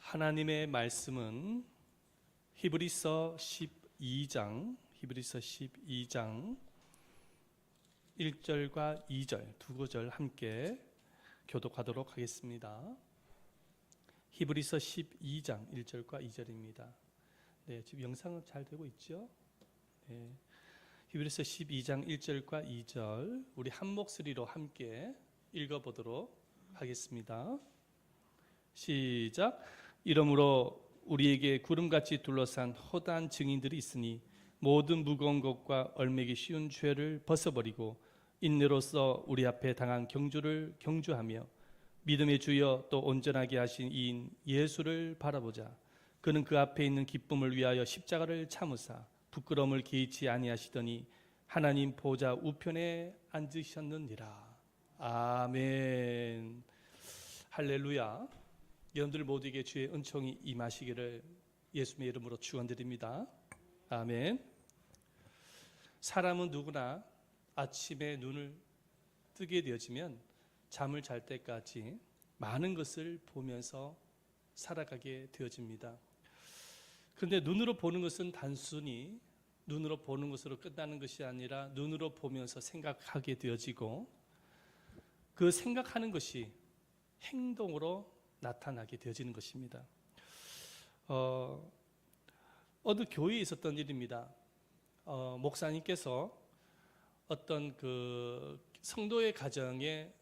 하나님의 말씀은 히브리서 12장 1절과 2절 두 구절 함께 교독하도록 하겠습니다. 히브리서 12장 1절과 2절입니다. 네, 지금 영상은 잘 되고 있죠? 네. 히브리서 12장 1절과 2절 우리 한 목소리로 함께 읽어보도록 하겠습니다. 시작. 이러므로 우리에게 구름같이 둘러싼 허다한 증인들이 있으니 모든 무거운 것과 얼매기 쉬운 죄를 벗어버리고 인내로서 우리 앞에 당한 경주를 경주하며 믿음의 주여 또 온전하게 하신 이인 예수를 바라보자. 그는 그 앞에 있는 기쁨을 위하여 십자가를 참으사 부끄러움을 개의치 아니하시더니 하나님 보좌 우편에 앉으셨느니라. 아멘. 할렐루야. 여러분들 모두에게 주의 은총이 임하시기를 예수님의 이름으로 축원드립니다. 아멘. 사람은 누구나 아침에 눈을 뜨게 되어지면 잠을 잘 때까지 많은 것을 보면서 살아가게 되어집니다. 그런데 눈으로 보는 것은 단순히 눈으로 보는 것으로 끝나는 것이 아니라 눈으로 보면서 생각하게 되어지고 그 생각하는 것이 행동으로 나타나게 되어지는 것입니다. 어느 교회에 있었던 일입니다. 목사님께서 어떤 그 성도의 가정에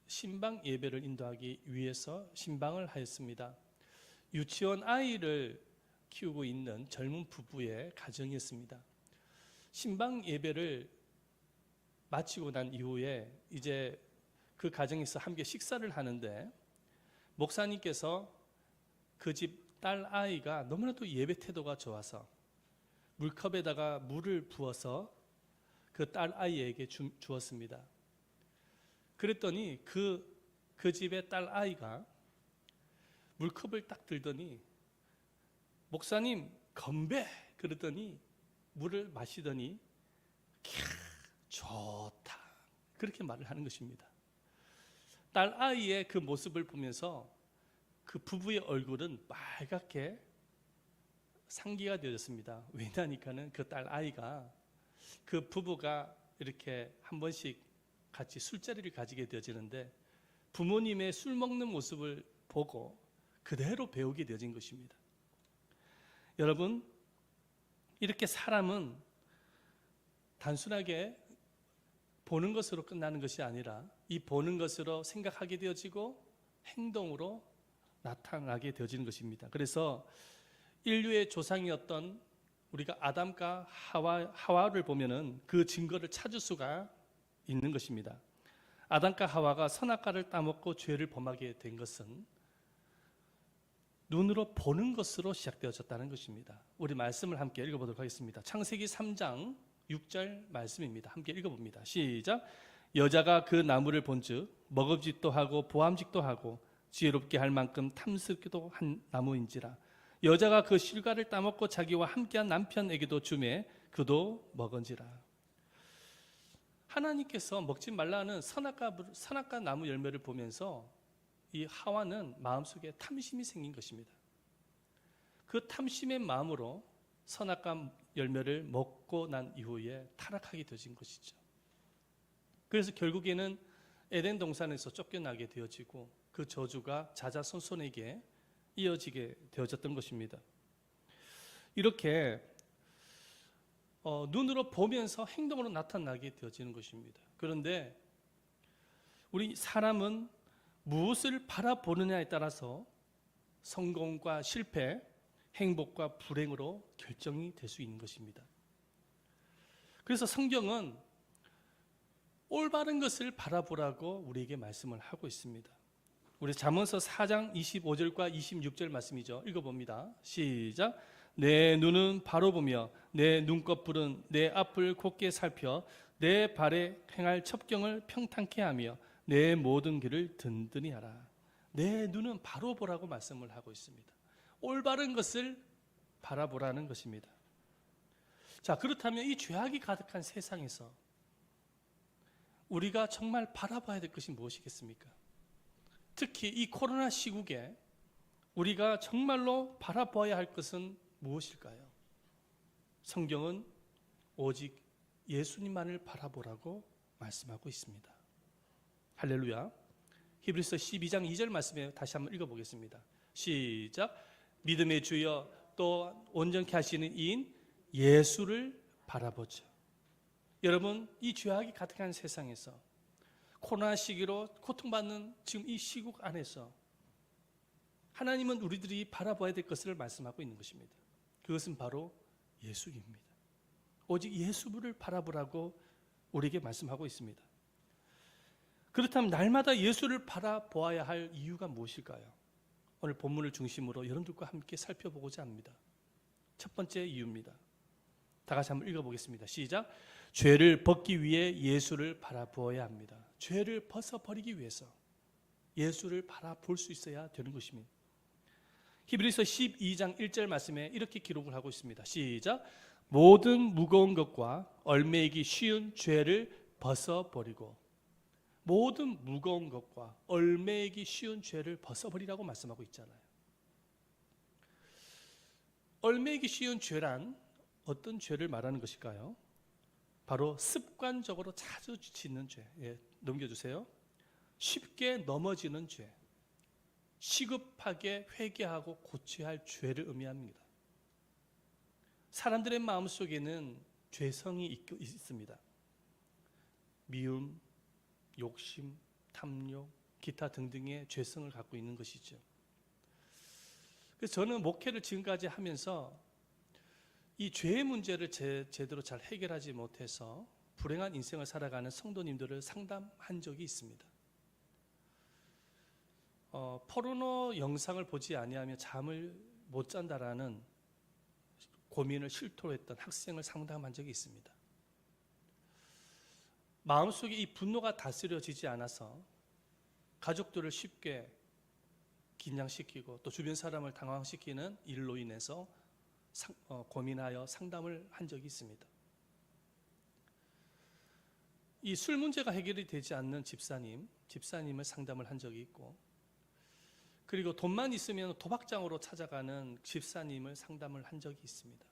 신방 예배를 인도하기 위해서 신방을 하였습니다. 유치원 아이를 키우고 있는 젊은 부부의 가정이었습니다. 신방 예배를 마치고 난 이후에 이제 그 가정에서 함께 식사를 하는데 목사님께서 그 집 딸 아이가 너무나도 예배 태도가 좋아서 물컵에다가 물을 부어서 그 딸 아이에게 주었습니다. 그랬더니 그 집의 딸 아이가 물컵을 딱 들더니 목사님 건배 그랬더니 물을 마시더니 캬 좋다 그렇게 말을 하는 것입니다. 딸 아이의 그 모습을 보면서 그 부부의 얼굴은 빨갛게 상기가 되어졌습니다. 왜냐니까는 그 딸 아이가 그 부부가 이렇게 한 번씩 같이 술자리를 가지게 되어지는데 부모님의 술 먹는 모습을 보고 그대로 배우게 되어진 것입니다. 여러분, 이렇게 사람은 단순하게 보는 것으로 끝나는 것이 아니라 이 보는 것으로 생각하게 되어지고 행동으로 나타나게 되어지는 것입니다. 그래서 인류의 조상이었던 우리가 아담과 하와를 보면은 그 증거를 찾을 수가 있는 것입니다. 아담과 하와가 선악과를 따먹고 죄를 범하게 된 것은 눈으로 보는 것으로 시작되어졌다는 것입니다. 우리 말씀을 함께 읽어보도록 하겠습니다. 창세기 3장 6절 말씀입니다. 함께 읽어봅니다. 시작. 여자가 그 나무를 본즉 먹음직도 하고 보암직도 하고 지혜롭게 할 만큼 탐스럽기도 한 나무인지라. 여자가 그 실과를 따먹고 자기와 함께한 남편에게도 주매 그도 먹은지라. 하나님께서 먹지 말라는 선악과 나무 열매를 보면서 이 하와는 마음속에 탐심이 생긴 것입니다. 그 탐심의 마음으로 선악과 열매를 먹고 난 이후에 타락하게 되어진 것이죠. 그래서 결국에는 에덴 동산에서 쫓겨나게 되어지고 그 저주가 자자손손에게 이어지게 되어졌던 것입니다. 이렇게 눈으로 보면서 행동으로 나타나게 되어지는 것입니다. 그런데 우리 사람은 무엇을 바라보느냐에 따라서 성공과 실패, 행복과 불행으로 결정이 될 수 있는 것입니다. 그래서 성경은 올바른 것을 바라보라고 우리에게 말씀을 하고 있습니다. 우리 잠언서 4장 25절과 26절 말씀이죠. 읽어봅니다. 시작. 내 눈은 바로 보며 내 눈꺼풀은 내 앞을 곧게 살펴 내 발에 행할 첩경을 평탄케 하며 내 모든 길을 든든히 하라. 내 눈은 바로 보라고 말씀을 하고 있습니다. 올바른 것을 바라보라는 것입니다. 자, 그렇다면 이 죄악이 가득한 세상에서 우리가 정말 바라봐야 될 것이 무엇이겠습니까? 특히 이 코로나 시국에 우리가 정말로 바라보아야 할 것은 무엇일까요? 성경은 오직 예수님만을 바라보라고 말씀하고 있습니다. 할렐루야. 히브리서 12장 2절 말씀에 다시 한번 읽어보겠습니다. 시작. 믿음의 주여 또 온전케 하시는 이인 예수를 바라보죠. 여러분, 이 죄악이 가득한 세상에서 코로나 시기로 고통받는 지금 이 시국 안에서 하나님은 우리들이 바라봐야 될 것을 말씀하고 있는 것입니다. 그것은 바로 예수입니다. 오직 예수를 바라보라고 우리에게 말씀하고 있습니다. 그렇다면 날마다 예수를 바라보아야 할 이유가 무엇일까요? 오늘 본문을 중심으로 여러분들과 함께 살펴보고자 합니다. 첫 번째 이유입니다. 다 같이 한번 읽어보겠습니다. 시작. 죄를 벗기 위해 예수를 바라보아야 합니다. 죄를 벗어버리기 위해서 예수를 바라볼 수 있어야 되는 것입니다. 히브리서 12장 1절 말씀에 이렇게 기록을 하고 있습니다. 시작. 모든 무거운 것과 얽매이기 쉬운 죄를 벗어버리고, 모든 무거운 것과 얽매이기 쉬운 죄를 벗어버리라고 말씀하고 있잖아요. 얽매이기 쉬운 죄란 어떤 죄를 말하는 것일까요? 바로 습관적으로 자주 짓는 죄. 넘겨주세요. 쉽게 넘어지는 죄, 시급하게 회개하고 고쳐야 할 죄를 의미합니다. 사람들의 마음속에는 죄성이 있습니다. 미움, 욕심, 탐욕, 기타 등등의 죄성을 갖고 있는 것이죠. 그래서 저는 목회를 지금까지 하면서 이 죄의 문제를 제대로 잘 해결하지 못해서 불행한 인생을 살아가는 성도님들을 상담한 적이 있습니다. 포르노 영상을 보지 아니하면 잠을 못 잔다라는 고민을 실토로 했던 학생을 상담한 적이 있습니다. 마음속에 이 분노가 다스려지지 않아서 가족들을 쉽게 긴장시키고 또 주변 사람을 당황시키는 일로 인해서 고민하여 상담을 한 적이 있습니다. 이 술 문제가 해결이 되지 않는 집사님을 상담을 한 적이 있고, 그리고 돈만 있으면 도박장으로 찾아가는 집사님을 상담을 한 적이 있습니다.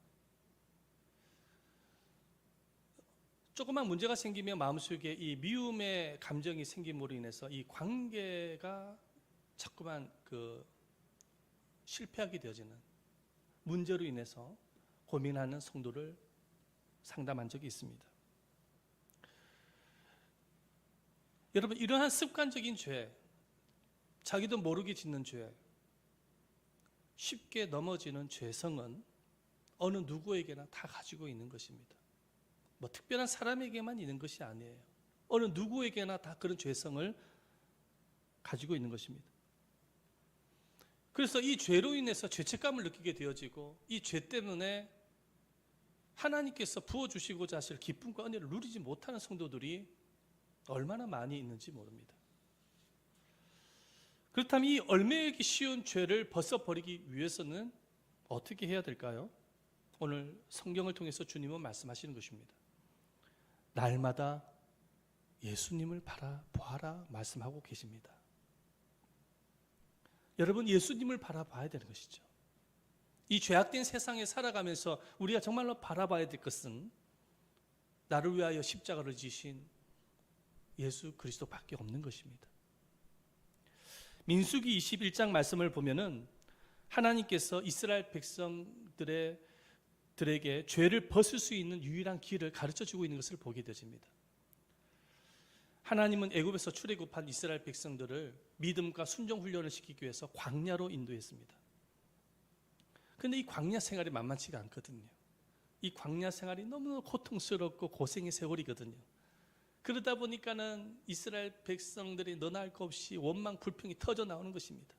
조그만 문제가 생기면 마음속에 이 미움의 감정이 생김으로 인해서 이 관계가 자꾸만 실패하게 되어지는 문제로 인해서 고민하는 성도를 상담한 적이 있습니다. 여러분, 이러한 습관적인 죄, 자기도 모르게 짓는 죄, 쉽게 넘어지는 죄성은 어느 누구에게나 다 가지고 있는 것입니다. 뭐 특별한 사람에게만 있는 것이 아니에요. 어느 누구에게나 다 그런 죄성을 가지고 있는 것입니다. 그래서 이 죄로 인해서 죄책감을 느끼게 되어지고, 이 죄 때문에 하나님께서 부어주시고자 하실 기쁨과 은혜를 누리지 못하는 성도들이 얼마나 많이 있는지 모릅니다. 그렇다면 이 얽매이기 쉬운 죄를 벗어버리기 위해서는 어떻게 해야 될까요? 오늘 성경을 통해서 주님은 말씀하시는 것입니다. 날마다 예수님을 바라보아라 말씀하고 계십니다. 여러분, 예수님을 바라봐야 되는 것이죠. 이 죄악된 세상에 살아가면서 우리가 정말로 바라봐야 될 것은 나를 위하여 십자가를 지신 예수 그리스도밖에 없는 것입니다. 민수기 21장 말씀을 보면은 하나님께서 이스라엘 백성들에게 죄를 벗을 수 있는 유일한 길을 가르쳐주고 있는 것을 보게 되십니다. 하나님은 애굽에서 출애굽한 이스라엘 백성들을 믿음과 순종 훈련을 시키기 위해서 광야로 인도했습니다. 그런데 이 광야 생활이 만만치가 않거든요. 이 광야 생활이 너무 고통스럽고 고생의 세월이거든요. 그러다 보니까는 이스라엘 백성들이 너나 할 것 없이 원망 불평이 터져 나오는 것입니다.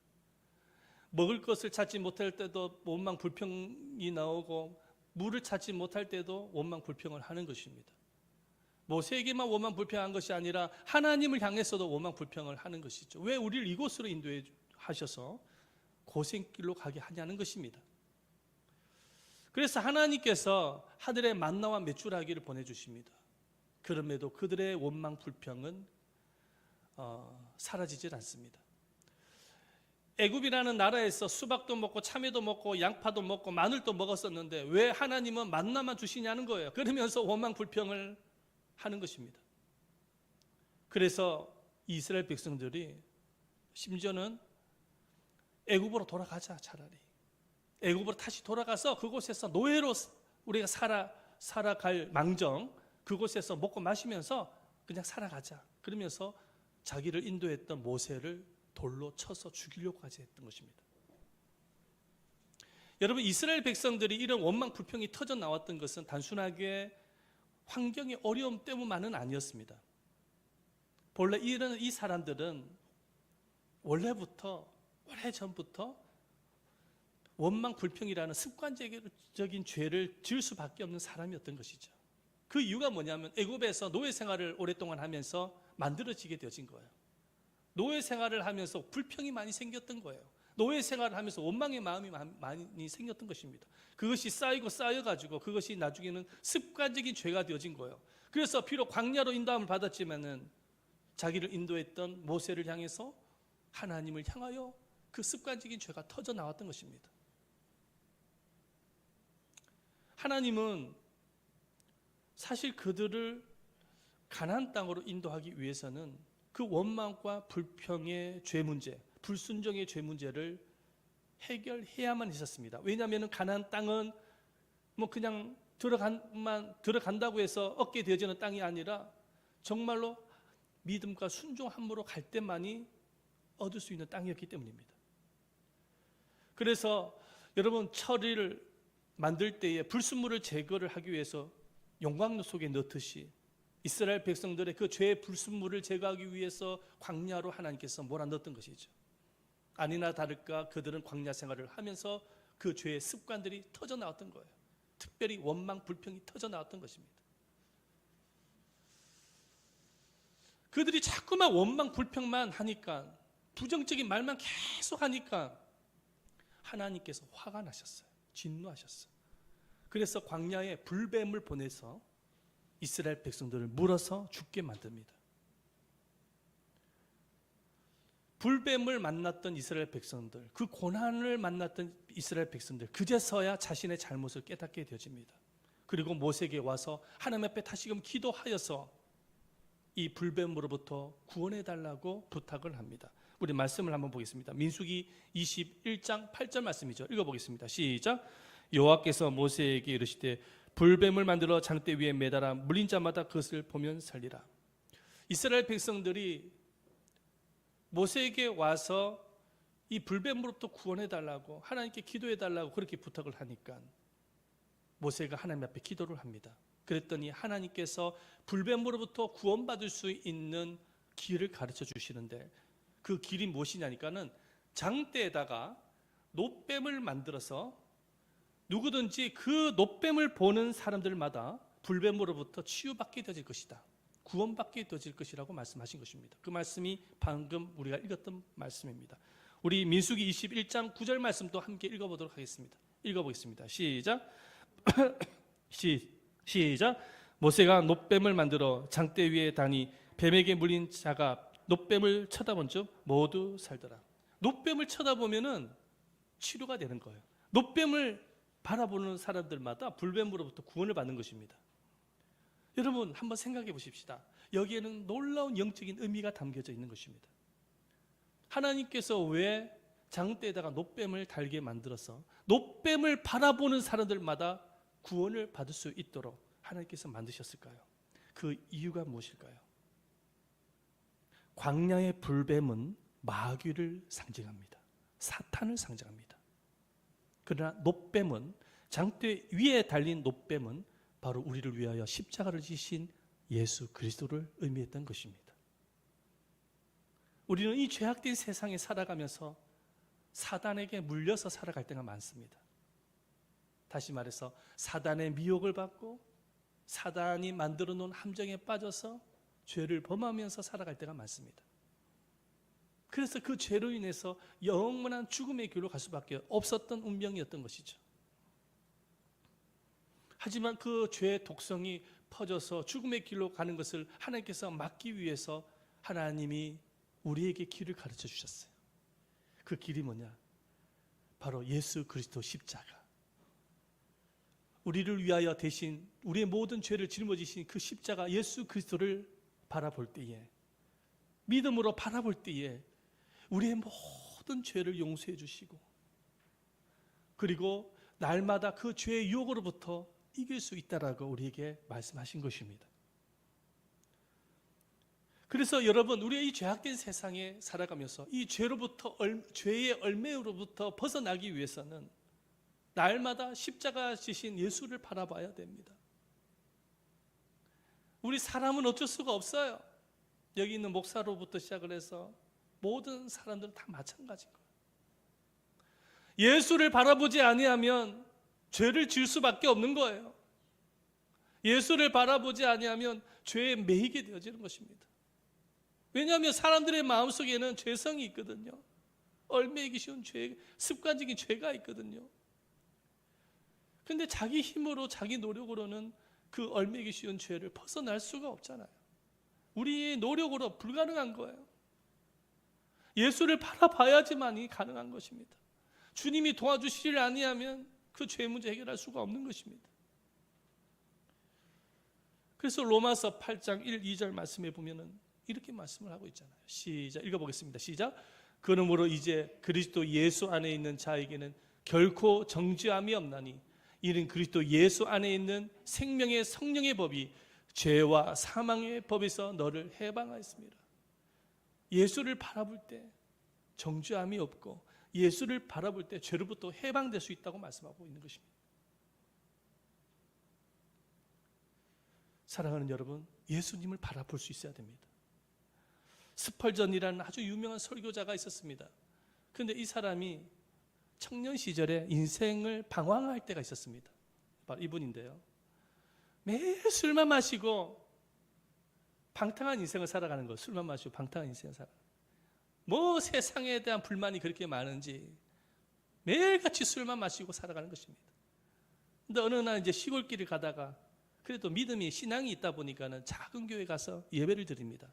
먹을 것을 찾지 못할 때도 원망 불평이 나오고, 물을 찾지 못할 때도 원망 불평을 하는 것입니다. 모세에게만 원망 불평한 것이 아니라 하나님을 향해서도 원망 불평을 하는 것이죠. 왜 우리를 이곳으로 인도해 하셔서 고생길로 가게 하냐는 것입니다. 그래서 하나님께서 하늘의 만나와 메추라기를 보내주십니다. 그럼에도 그들의 원망 불평은 사라지질 않습니다. 애굽이라는 나라에서 수박도 먹고 참외도 먹고 양파도 먹고 마늘도 먹었었는데 왜 하나님은 만나만 주시냐는 거예요. 그러면서 원망 불평을 하는 것입니다. 그래서 이스라엘 백성들이 심지어는 애굽으로 돌아가자, 차라리 애굽으로 다시 돌아가서 그곳에서 노예로 우리가 살아갈 망정, 그곳에서 먹고 마시면서 그냥 살아가자, 그러면서 자기를 인도했던 모세를 돌로 쳐서 죽이려고 하지 했던 것입니다. 여러분, 이스라엘 백성들이 이런 원망 불평이 터져 나왔던 것은 단순하게 환경의 어려움 때문만은 아니었습니다. 본래 이 사람들은 오래전부터 원망 불평이라는 습관적인 죄를 지을 수밖에 없는 사람이었던 것이죠. 그 이유가 뭐냐면 애굽에서 노예 생활을 오랫동안 하면서 만들어지게 되어진 거예요. 노예 생활을 하면서 불평이 많이 생겼던 거예요. 노예 생활을 하면서 원망의 마음이 많이 생겼던 것입니다. 그것이 쌓여가지고 그것이 나중에는 습관적인 죄가 되어진 거예요. 그래서 비록 광야로 인도함을 받았지만은 자기를 인도했던 모세를 향해서 하나님을 향하여 그 습관적인 죄가 터져 나왔던 것입니다. 하나님은 사실 그들을 가나안 땅으로 인도하기 위해서는 그 원망과 불평의 죄 문제, 불순종의 죄 문제를 해결해야만 했었습니다. 왜냐하면 가나안 땅은 뭐 그냥 들어간다고 해서 얻게 되어지는 땅이 아니라 정말로 믿음과 순종함으로 갈 때만이 얻을 수 있는 땅이었기 때문입니다. 그래서 여러분, 처리를 만들 때에 불순물을 제거를 하기 위해서 용광로 속에 넣듯이 이스라엘 백성들의 그 죄의 불순물을 제거하기 위해서 광야로 하나님께서 몰아넣었던 것이죠. 아니나 다를까 그들은 광야 생활을 하면서 그 죄의 습관들이 터져 나왔던 거예요. 특별히 원망 불평이 터져 나왔던 것입니다. 그들이 자꾸만 원망 불평만 하니까, 부정적인 말만 계속 하니까 하나님께서 화가 나셨어요. 진노하셨어요. 그래서 광야에 불뱀을 보내서 이스라엘 백성들을 물어서 죽게 만듭니다. 불뱀을 만났던 이스라엘 백성들, 그 고난을 만났던 이스라엘 백성들, 그제서야 자신의 잘못을 깨닫게 되어집니다. 그리고 모세에게 와서 하나님 앞에 다시금 기도하여서 이 불뱀으로부터 구원해달라고 부탁을 합니다. 우리 말씀을 한번 보겠습니다. 민수기 21장 8절 말씀이죠. 읽어보겠습니다. 시작. 여호와께서 모세에게 이르시되 불뱀을 만들어 장대 위에 매달아 물린 자마다 그것을 보면 살리라. 이스라엘 백성들이 모세에게 와서 이 불뱀으로부터 구원해달라고, 하나님께 기도해달라고 그렇게 부탁을 하니까 모세가 하나님 앞에 기도를 합니다. 그랬더니 하나님께서 불뱀으로부터 구원받을 수 있는 길을 가르쳐 주시는데, 그 길이 무엇이냐니까는 장대에다가 놋뱀을 만들어서 누구든지 그 놋뱀을 보는 사람들마다 불뱀으로부터 치유받게 되어질 것이다, 구원받게 되어질 것이라고 말씀하신 것입니다. 그 말씀이 방금 우리가 읽었던 말씀입니다. 우리 민수기 21장 9절 말씀도 함께 읽어보도록 하겠습니다. 읽어보겠습니다. 시작. 시작. 모세가 놋뱀을 만들어 장대 위에 다니 뱀에게 물린 자가 놋뱀을 쳐다본 즉 모두 살더라. 놋뱀을 쳐다보면은 치료가 되는 거예요. 놋뱀을 바라보는 사람들마다 불뱀으로부터 구원을 받는 것입니다. 여러분, 한번 생각해 보십시다. 여기에는 놀라운 영적인 의미가 담겨져 있는 것입니다. 하나님께서 왜 장대에다가 놋뱀을 달게 만들어서 놋뱀을 바라보는 사람들마다 구원을 받을 수 있도록 하나님께서 만드셨을까요? 그 이유가 무엇일까요? 광야의 불뱀은 마귀를 상징합니다. 사탄을 상징합니다. 그러나 놋뱀은, 장대 위에 달린 놋뱀은 바로 우리를 위하여 십자가를 지신 예수 그리스도를 의미했던 것입니다. 우리는 이 죄악된 세상에 살아가면서 사단에게 물려서 살아갈 때가 많습니다. 다시 말해서 사단의 미혹을 받고 사단이 만들어 놓은 함정에 빠져서 죄를 범하면서 살아갈 때가 많습니다. 그래서 그 죄로 인해서 영원한 죽음의 길로 갈 수밖에 없었던 운명이었던 것이죠. 하지만 그 죄의 독성이 퍼져서 죽음의 길로 가는 것을 하나님께서 막기 위해서 하나님이 우리에게 길을 가르쳐 주셨어요. 그 길이 뭐냐? 바로 예수 그리스도 십자가. 우리를 위하여 대신 우리의 모든 죄를 짊어지신 그 십자가 예수 그리스도를 바라볼 때에, 믿음으로 바라볼 때에 우리의 모든 죄를 용서해 주시고, 그리고 날마다 그 죄의 유혹으로부터 이길 수 있다라고 우리에게 말씀하신 것입니다. 그래서 여러분, 우리의 이 죄악된 세상에 살아가면서 이 죄의 얼매로부터 벗어나기 위해서는 날마다 십자가 지신 예수를 바라봐야 됩니다. 우리 사람은 어쩔 수가 없어요. 여기 있는 목사로부터 시작을 해서 모든 사람들은 다 마찬가지인 거예요. 예수를 바라보지 아니하면 죄를 지을 수밖에 없는 거예요. 예수를 바라보지 아니하면 죄에 매이게 되어지는 것입니다. 왜냐하면 사람들의 마음속에는 죄성이 있거든요. 얽매이기 쉬운 죄, 습관적인 죄가 있거든요. 근데 자기 힘으로, 자기 노력으로는 그 얽매이기 쉬운 죄를 벗어날 수가 없잖아요. 우리의 노력으로 불가능한 거예요. 예수를 바라봐야지만이 가능한 것입니다. 주님이 도와주시질 아니하면 그 죄 문제 해결할 수가 없는 것입니다. 그래서 로마서 8장 1, 2절 말씀에 보면은 이렇게 말씀을 하고 있잖아요. 시작, 읽어보겠습니다. 시작. 그러므로 이제 그리스도 예수 안에 있는 자에게는 결코 정죄함이 없나니 이는 그리스도 예수 안에 있는 생명의 성령의 법이 죄와 사망의 법에서 너를 해방하였습니다. 예수를 바라볼 때 정죄함이 없고 예수를 바라볼 때 죄로부터 해방될 수 있다고 말씀하고 있는 것입니다. 사랑하는 여러분, 예수님을 바라볼 수 있어야 됩니다. 스펄전이라는 아주 유명한 설교자가 있었습니다. 그런데 이 사람이 청년 시절에 인생을 방황할 때가 있었습니다. 바로 이분인데요. 매일 술만 마시고 방탕한 인생을 살아가는 거예요. 술만 마시고 방탕한 인생을 살아가는 거예요. 뭐 세상에 대한 불만이 그렇게 많은지 매일같이 술만 마시고 살아가는 것입니다. 근데 어느 날 이제 시골길을 가다가 그래도 믿음이, 신앙이 있다 보니까는 작은 교회 가서 예배를 드립니다.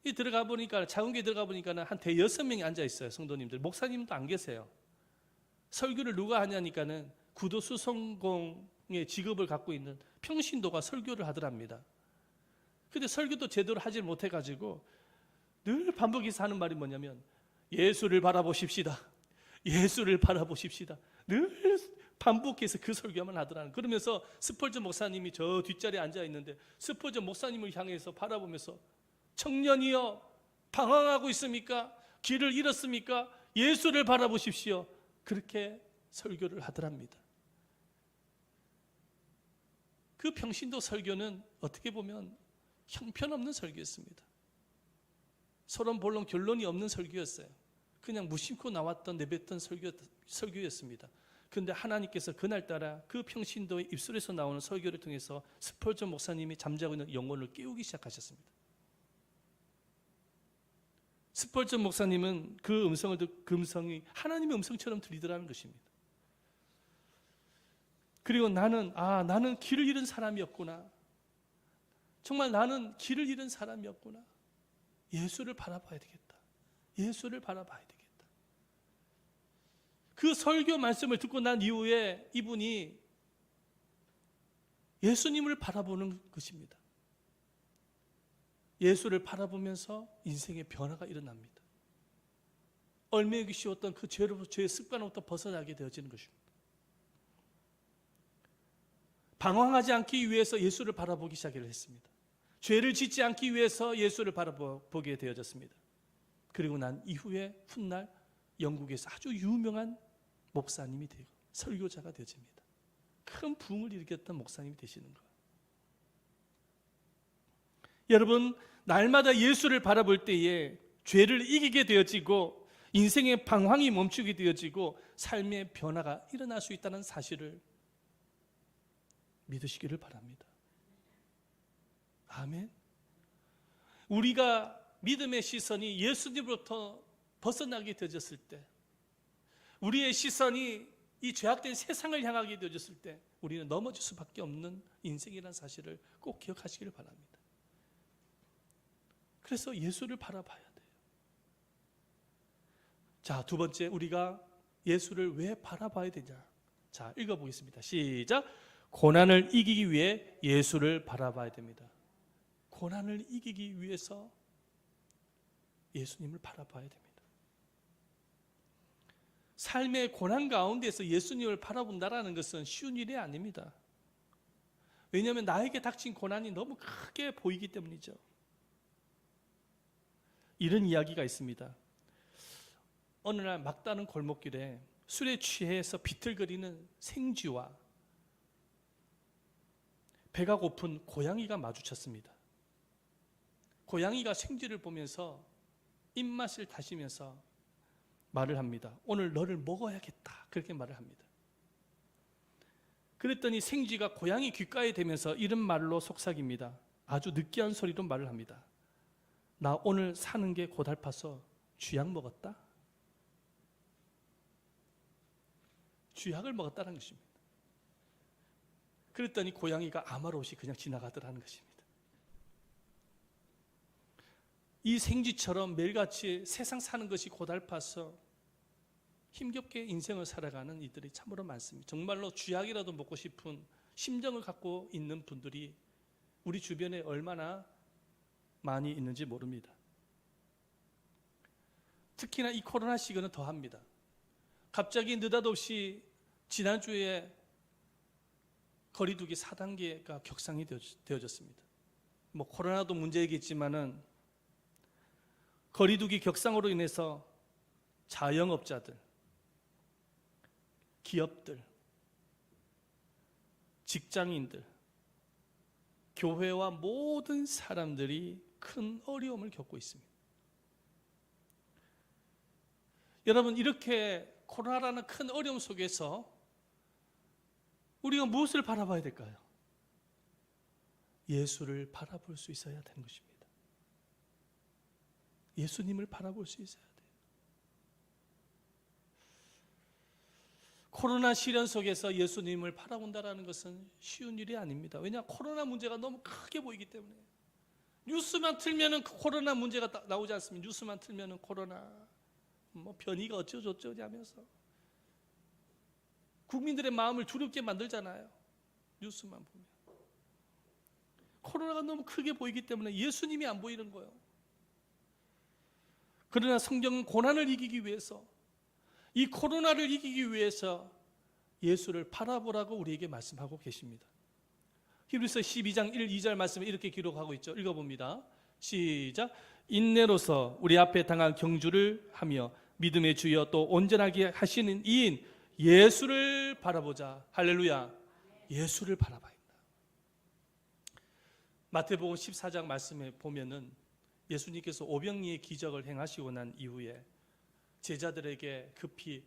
이 들어가 보니까, 작은 교회 들어가 보니까는 한 대여섯 명이 앉아 있어요. 성도님들. 목사님도 안 계세요. 설교를 누가 하냐니까는 구도 수성공의 직업을 갖고 있는 평신도가 설교를 하더랍니다. 근데 설교도 제대로 하질 못해가지고 늘 반복해서 하는 말이 뭐냐면 예수를 바라보십시다. 예수를 바라보십시다. 늘 반복해서 그 설교만 하더라는. 그러면서 스펄전 목사님이 저 뒷자리에 앉아 있는데 스펄전 목사님을 향해서 바라보면서 청년이여 방황하고 있습니까? 길을 잃었습니까? 예수를 바라보십시오. 그렇게 설교를 하더랍니다. 그 평신도 설교는 어떻게 보면 형편없는 설교였습니다. 서론 본론 결론이 없는 설교였어요. 그냥 무심코 나왔던 내뱉던 설교였습니다. 그런데 하나님께서 그날따라 그 평신도의 입술에서 나오는 설교를 통해서 스펄전 목사님이 잠자고 있는 영혼을 깨우기 시작하셨습니다. 스펄전 목사님은 그 음성이 하나님의 음성처럼 들리더라는 것입니다. 그리고 나는 길을 잃은 사람이었구나. 정말 나는 길을 잃은 사람이었구나. 예수를 바라봐야 되겠다. 예수를 바라봐야 되겠다. 그 설교 말씀을 듣고 난 이후에 이분이 예수님을 바라보는 것입니다. 예수를 바라보면서 인생의 변화가 일어납니다. 얽매이기 쉬웠던 그 죄의 습관으로부터 벗어나게 되어지는 것입니다. 방황하지 않기 위해서 예수를 바라보기 시작했습니다. 죄를 짓지 않기 위해서 예수를 바라보게 되어졌습니다. 그리고 난 이후에 훗날 영국에서 아주 유명한 목사님이 되고 설교자가 되어집니다. 큰 부흥을 일으켰던 목사님이 되시는 거예요. 여러분, 날마다 예수를 바라볼 때에 죄를 이기게 되어지고 인생의 방황이 멈추게 되어지고 삶의 변화가 일어날 수 있다는 사실을 믿으시기를 바랍니다. 아멘. 우리가 믿음의 시선이 예수님으로부터 벗어나게 되어졌을 때, 우리의 시선이 이 죄악된 세상을 향하게 되어졌을 때 우리는 넘어질 수밖에 없는 인생이라는 사실을 꼭 기억하시기를 바랍니다. 그래서 예수를 바라봐야 돼요. 자, 두 번째, 우리가 예수를 왜 바라봐야 되냐? 자, 읽어보겠습니다. 시작. 고난을 이기기 위해 예수를 바라봐야 됩니다. 고난을 이기기 위해서 예수님을 바라봐야 됩니다. 삶의 고난 가운데서 예수님을 바라본다라는 것은 쉬운 일이 아닙니다. 왜냐하면 나에게 닥친 고난이 너무 크게 보이기 때문이죠. 이런 이야기가 있습니다. 어느 날 막다른 골목길에 술에 취해서 비틀거리는 생쥐와 배가 고픈 고양이가 마주쳤습니다. 고양이가 생쥐를 보면서 입맛을 다시면서 말을 합니다. 오늘 너를 먹어야겠다. 그렇게 말을 합니다. 그랬더니 생쥐가 고양이 귓가에 대면서 이런 말로 속삭입니다. 아주 느끼한 소리로 말을 합니다. 나 오늘 사는 게 고달파서 쥐약 먹었다. 쥐약을 먹었다는 것입니다. 그랬더니 고양이가 아마롯이 그냥 지나가더라는 것입니다. 이 생쥐처럼 매일같이 세상 사는 것이 고달파서 힘겹게 인생을 살아가는 이들이 참으로 많습니다. 정말로 쥐약이라도 먹고 싶은 심정을 갖고 있는 분들이 우리 주변에 얼마나 많이 있는지 모릅니다. 특히나 이 코로나 시기는 더합니다. 갑자기 느닷없이 지난주에 거리두기 4단계가 격상이 되어졌습니다. 뭐 코로나도 문제이겠지만은 거리두기 격상으로 인해서 자영업자들, 기업들, 직장인들, 교회와 모든 사람들이 큰 어려움을 겪고 있습니다. 여러분, 이렇게 코로나라는 큰 어려움 속에서 우리가 무엇을 바라봐야 될까요? 예수를 바라볼 수 있어야 되는 것입니다. 예수님을 바라볼 수 있어야 돼요. 코로나 시련 속에서 예수님을 바라본다는 것은 쉬운 일이 아닙니다. 왜냐하면 코로나 문제가 너무 크게 보이기 때문에. 뉴스만 틀면은 코로나 문제가 나오지 않습니까? 뉴스만 틀면은 코로나, 뭐 변이가 어쩌고저쩌고 하면서 국민들의 마음을 두렵게 만들잖아요. 뉴스만 보면. 코로나가 너무 크게 보이기 때문에 예수님이 안 보이는 거예요. 그러나 성경은 고난을 이기기 위해서, 이 코로나를 이기기 위해서 예수를 바라보라고 우리에게 말씀하고 계십니다. 히브리서 12장 1, 2절 말씀에 이렇게 기록하고 있죠. 읽어봅니다. 시작. 인내로서 우리 앞에 당한 경주를 하며 믿음의 주여 또 온전하게 하시는 이인 예수를 바라보자. 할렐루야. 예수를 바라봐야 한다. 마태복음 14장 말씀에 보면은 예수님께서 오병이의 기적을 행하시고 난 이후에 제자들에게 급히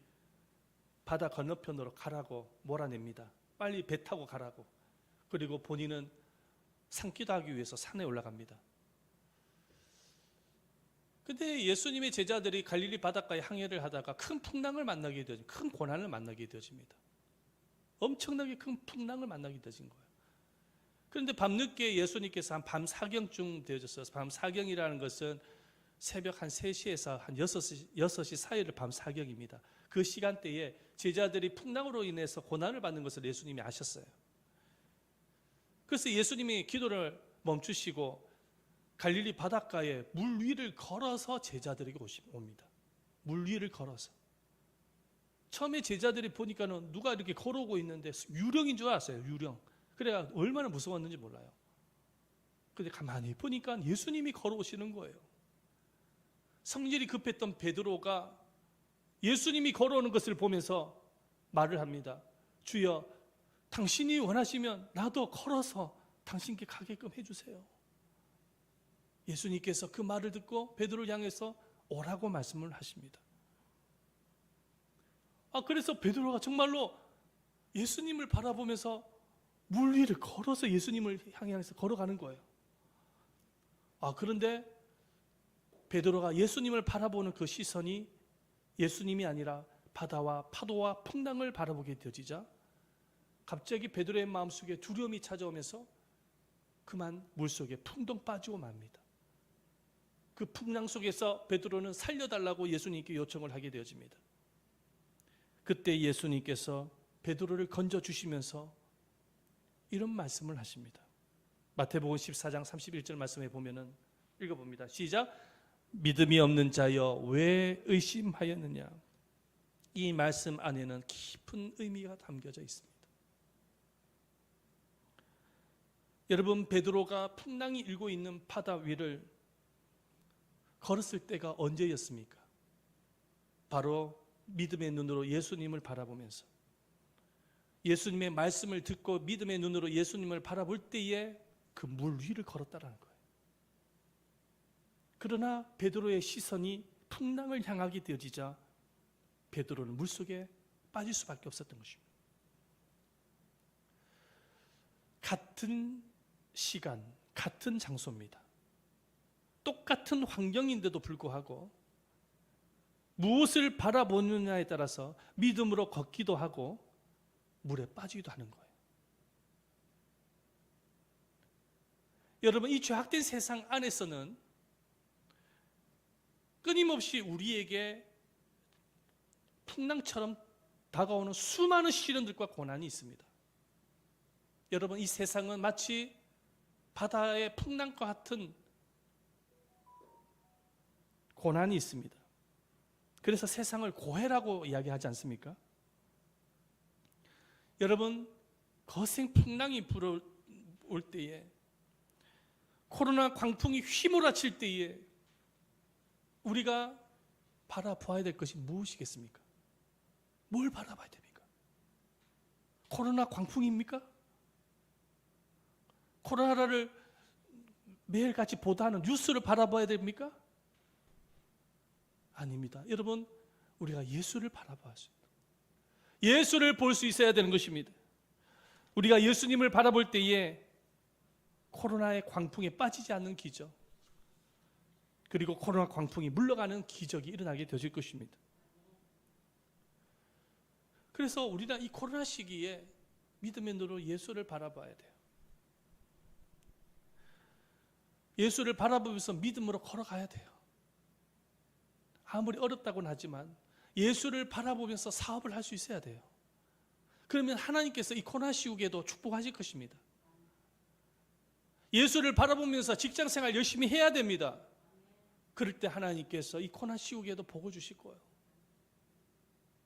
바다 건너편으로 가라고 몰아냅니다. 빨리 배 타고 가라고. 그리고 본인은 산기도 하기 위해서 산에 올라갑니다. 근데 예수님의 제자들이 갈릴리 바닷가에 항해를 하다가 큰 풍랑을 만나게 되어집니다. 큰 고난을 만나게 되어집니다. 엄청나게 큰 풍랑을 만나게 되어진 거예요. 그런데 밤늦게 예수님께서 한 밤 사경쯤 되어졌어요. 밤 사경이라는 것은 새벽 한 3시에서 한 6시 사이를 밤 사경입니다. 그 시간대에 제자들이 풍랑으로 인해서 고난을 받는 것을 예수님이 아셨어요. 그래서 예수님이 기도를 멈추시고 갈릴리 바닷가에 물 위를 걸어서 제자들에게 옵니다. 물 위를 걸어서. 처음에 제자들이 보니까는 누가 이렇게 걸어오고 있는데 유령인 줄 알았어요. 유령. 그래야 얼마나 무서웠는지 몰라요. 근데 가만히 보니까 예수님이 걸어오시는 거예요. 성질이 급했던 베드로가 예수님이 걸어오는 것을 보면서 말을 합니다. 주여, 당신이 원하시면 나도 걸어서 당신께 가게끔 해주세요. 예수님께서 그 말을 듣고 베드로를 향해서 오라고 말씀을 하십니다. 그래서 베드로가 정말로 예수님을 바라보면서 물 위를 걸어서 예수님을 향해서 걸어가는 거예요. 그런데 베드로가 예수님을 바라보는 그 시선이 예수님이 아니라 바다와 파도와 풍랑을 바라보게 되어지자 갑자기 베드로의 마음속에 두려움이 찾아오면서 그만 물속에 풍덩 빠지고 맙니다. 그 풍랑 속에서 베드로는 살려달라고 예수님께 요청을 하게 되어집니다. 그때 예수님께서 베드로를 건져주시면서 이런 말씀을 하십니다. 마태복음 14장 31절 말씀에 보면은 읽어봅니다. 시작. 믿음이 없는 자여 왜 의심하였느냐. 이 말씀 안에는 깊은 의미가 담겨져 있습니다. 여러분, 베드로가 풍랑이 일고 있는 바다 위를 걸었을 때가 언제였습니까? 바로 믿음의 눈으로 예수님을 바라보면서, 예수님의 말씀을 듣고 믿음의 눈으로 예수님을 바라볼 때에 그 물 위를 걸었다는 거예요. 그러나 베드로의 시선이 풍랑을 향하게 되어지자 베드로는 물속에 빠질 수밖에 없었던 것입니다. 같은 시간, 같은 장소입니다. 똑같은 환경인데도 불구하고 무엇을 바라보느냐에 따라서 믿음으로 걷기도 하고 물에 빠지기도 하는 거예요. 여러분, 이 죄악된 세상 안에서는 끊임없이 우리에게 풍랑처럼 다가오는 수많은 시련들과 고난이 있습니다. 여러분, 이 세상은 마치 바다의 풍랑과 같은 고난이 있습니다. 그래서 세상을 고해라고 이야기하지 않습니까? 여러분, 거센 풍랑이 불어올 때에, 코로나 광풍이 휘몰아칠 때에 우리가 바라봐야 될 것이 무엇이겠습니까? 뭘 바라봐야 됩니까? 코로나 광풍입니까? 코로나를 매일같이 보다는 뉴스를 바라봐야 됩니까? 아닙니다. 여러분, 우리가 예수를 바라봐야 합니다. 예수를 볼 수 있어야 되는 것입니다. 우리가 예수님을 바라볼 때에 코로나의 광풍에 빠지지 않는 기적, 그리고 코로나 광풍이 물러가는 기적이 일어나게 되실 것입니다. 그래서 우리는 이 코로나 시기에 믿음의 눈으로 예수를 바라봐야 돼요. 예수를 바라보면서 믿음으로 걸어가야 돼요. 아무리 어렵다고는 하지만 예수를 바라보면서 사업을 할 수 있어야 돼요. 그러면 하나님께서 이 코로나 시국에도 축복하실 것입니다. 예수를 바라보면서 직장생활 열심히 해야 됩니다. 그럴 때 하나님께서 이 코로나 시국에도 복을 주실 거예요.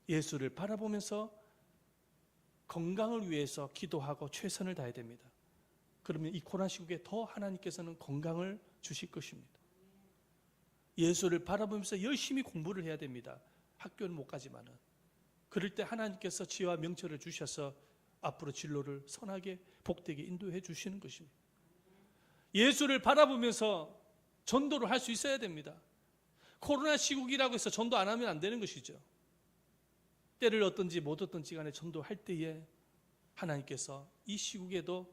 예수를 바라보면서 건강을 위해서 기도하고 최선을 다해야 됩니다. 그러면 이 코로나 시국에 더 하나님께서는 건강을 주실 것입니다. 예수를 바라보면서 열심히 공부를 해야 됩니다. 학교는 못 가지만은. 그럴 때 하나님께서 지혜와 명철을 주셔서 앞으로 진로를 선하게 복되게 인도해 주시는 것입니다. 예수를 바라보면서 전도를 할 수 있어야 됩니다. 코로나 시국이라고 해서 전도 안 하면 안 되는 것이죠. 때를 얻든지 못 얻든지 간에 전도할 때에 하나님께서 이 시국에도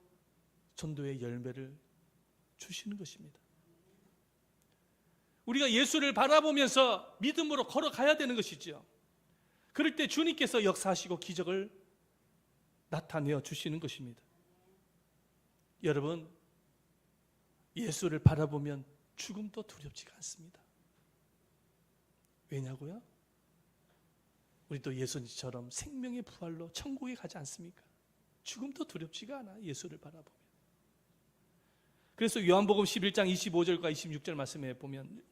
전도의 열매를 주시는 것입니다. 우리가 예수를 바라보면서 믿음으로 걸어가야 되는 것이죠. 그럴 때 주님께서 역사하시고 기적을 나타내어 주시는 것입니다. 여러분, 예수를 바라보면 죽음도 두렵지가 않습니다. 왜냐고요? 우리도 예수님처럼 생명의 부활로 천국에 가지 않습니까? 죽음도 두렵지가 않아, 예수를 바라보면. 그래서 요한복음 11장 25절과 26절 말씀에 보면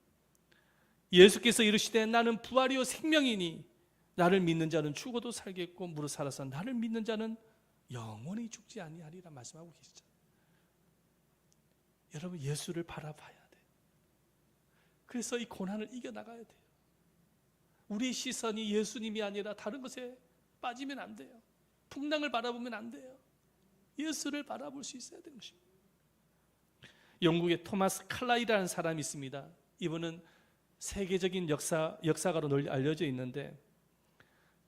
예수께서 이르시되 나는 부활이요 생명이니 나를 믿는 자는 죽어도 살겠고 무릇 살아서 나를 믿는 자는 영원히 죽지 아니하리라 말씀하고 계시죠. 여러분, 예수를 바라봐야 돼요. 그래서 이 고난을 이겨나가야 돼요. 우리의 시선이 예수님이 아니라 다른 것에 빠지면 안 돼요. 풍랑을 바라보면 안 돼요. 예수를 바라볼 수 있어야 되는 것입니다. 영국의 토마스 칼라이라는 사람이 있습니다. 이분은 세계적인 역사가로 널리 알려져 있는데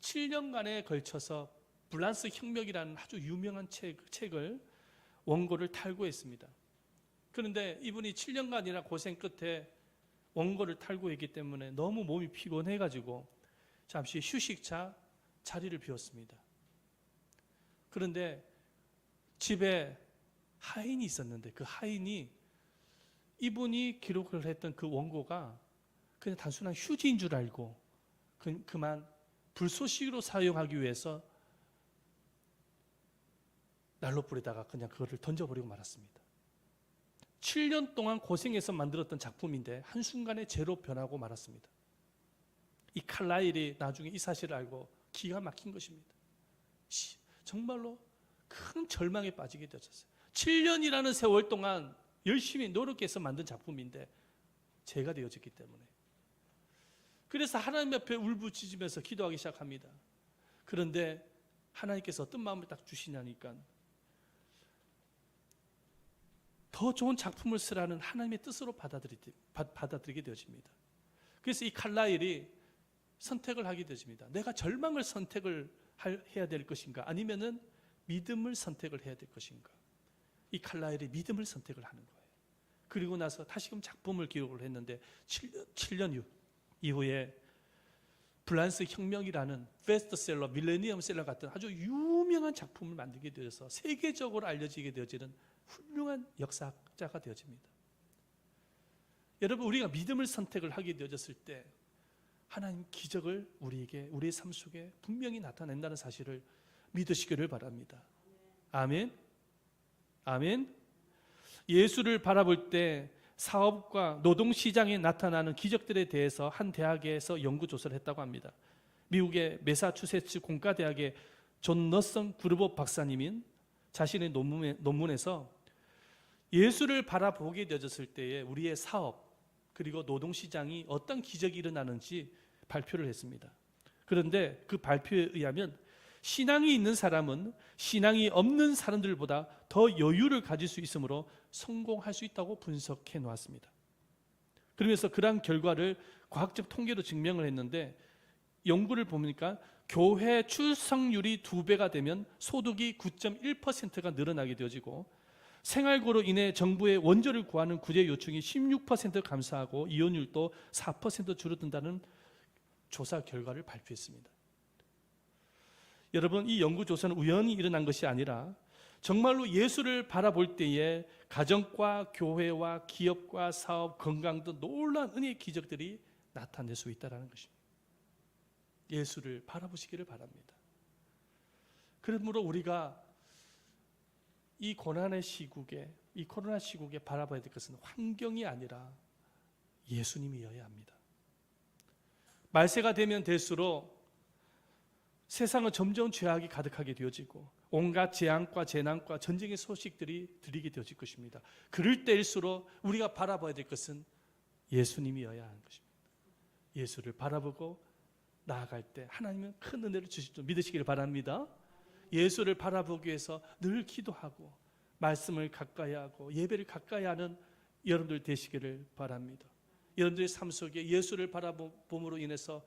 7년간에 걸쳐서 블란스 혁명이라는 아주 유명한 책을 원고를 탈고했습니다. 그런데 이분이 7년간이나 고생 끝에 원고를 탈고했기 때문에 너무 몸이 피곤해가지고 잠시 휴식차 자리를 비웠습니다. 그런데 집에 하인이 있었는데 그 하인이 이분이 기록을 했던 그 원고가 그냥 단순한 휴지인 줄 알고 그만 불쏘시개로 사용하기 위해서 난로 불에다가 그냥 그거를 던져버리고 말았습니다. 7년 동안 고생해서 만들었던 작품인데 한순간에 재로 변하고 말았습니다. 이 칼라일이 나중에 이 사실을 알고 기가 막힌 것입니다. 정말로 큰 절망에 빠지게 되었어요. 7년이라는 세월 동안 열심히 노력해서 만든 작품인데 재가 되어졌기 때문에. 그래서 하나님 앞에 울부짖으면서 기도하기 시작합니다. 그런데 하나님께서 어떤 마음을 딱 주시냐니까 더 좋은 작품을 쓰라는 하나님의 뜻으로 받아들이게 되어집니다. 그래서 이 칼라일이 선택을 하게 되어집니다. 내가 절망을 선택을 해야 될 것인가, 아니면은 믿음을 선택을 해야 될 것인가. 이 칼라일이 믿음을 선택을 하는 거예요. 그리고 나서 다시금 작품을 기록을 했는데 7년 이후에 프랑스 혁명이라는 베스트셀러, 밀레니엄셀러 같은 아주 유명한 작품을 만들게 되어서 세계적으로 알려지게 되어지는 훌륭한 역사자가 되어집니다. 여러분, 우리가 믿음을 선택을 하게 되어졌을 때 하나님 기적을 우리에게, 우리의 삶 속에 분명히 나타낸다는 사실을 믿으시기를 바랍니다. 아멘. 아멘. 예수를 바라볼 때 사업과 노동시장에 나타나는 기적들에 대해서 한 대학에서 연구조사를 했다고 합니다. 미국의 매사추세츠 공과대학의 존 너슨 그루버 박사님인 자신의 논문에서 예수를 바라보게 되어졌을 때에 우리의 사업 그리고 노동시장이 어떤 기적이 일어나는지 발표를 했습니다. 그런데 그 발표에 의하면 신앙이 있는 사람은 신앙이 없는 사람들보다 더 여유를 가질 수 있으므로 성공할 수 있다고 분석해 놓았습니다. 그러면서 그러한 결과를 과학적 통계로 증명을 했는데, 연구를 보니까 교회 출석률이 2배가 되면 소득이 9.1%가 늘어나게 되어지고, 생활고로 인해 정부의 원조를 구하는 구제 요청이 16% 감소하고 이혼율도 4% 줄어든다는 조사 결과를 발표했습니다. 여러분, 이 연구조사는 우연히 일어난 것이 아니라 정말로 예수를 바라볼 때에 가정과 교회와 기업과 사업, 건강 등 놀라운 은혜의 기적들이 나타낼 수 있다는 것입니다. 예수를 바라보시기를 바랍니다. 그러므로 우리가 이 고난의 시국에, 이 코로나 시국에 바라봐야 될 것은 환경이 아니라 예수님이어야 합니다. 말세가 되면 될수록 세상은 점점 죄악이 가득하게 되어지고 온갖 재앙과 재난과 전쟁의 소식들이 들리게 되어질 것입니다. 그럴 때일수록 우리가 바라봐야 될 것은 예수님이어야 하는 것입니다. 예수를 바라보고 나아갈 때 하나님은 큰 은혜를 주실 줄 믿으시기를 바랍니다. 예수를 바라보기 위해서 늘 기도하고 말씀을 가까이 하고 예배를 가까이 하는 여러분들 되시기를 바랍니다. 여러분들의 삶 속에 예수를 바라봄으로 인해서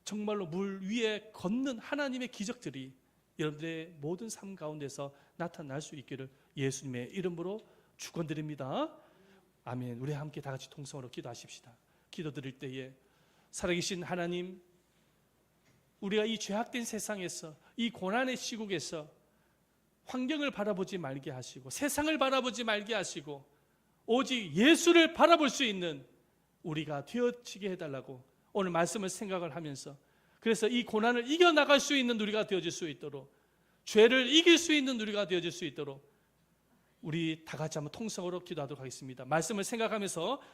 정말로 물 위에 걷는 하나님의 기적들이 여러분들의 모든 삶 가운데서 나타날 수 있기를 예수님의 이름으로 축원드립니다. 아멘. 우리 함께 다 같이 통성으로 기도하십시다. 기도드릴 때에 살아계신 하나님, 우리가 이 죄악된 세상에서, 이 고난의 시국에서 환경을 바라보지 말게 하시고 세상을 바라보지 말게 하시고 오직 예수를 바라볼 수 있는 우리가 되어지게 해달라고 오늘 말씀을 생각을 하면서, 그래서 이 고난을 이겨나갈 수 있는 우리가 되어질 수 있도록, 죄를 이길 수 있는 우리가 되어질 수 있도록 우리 다 같이 한번 통성으로 기도하도록 하겠습니다. 말씀을 생각하면서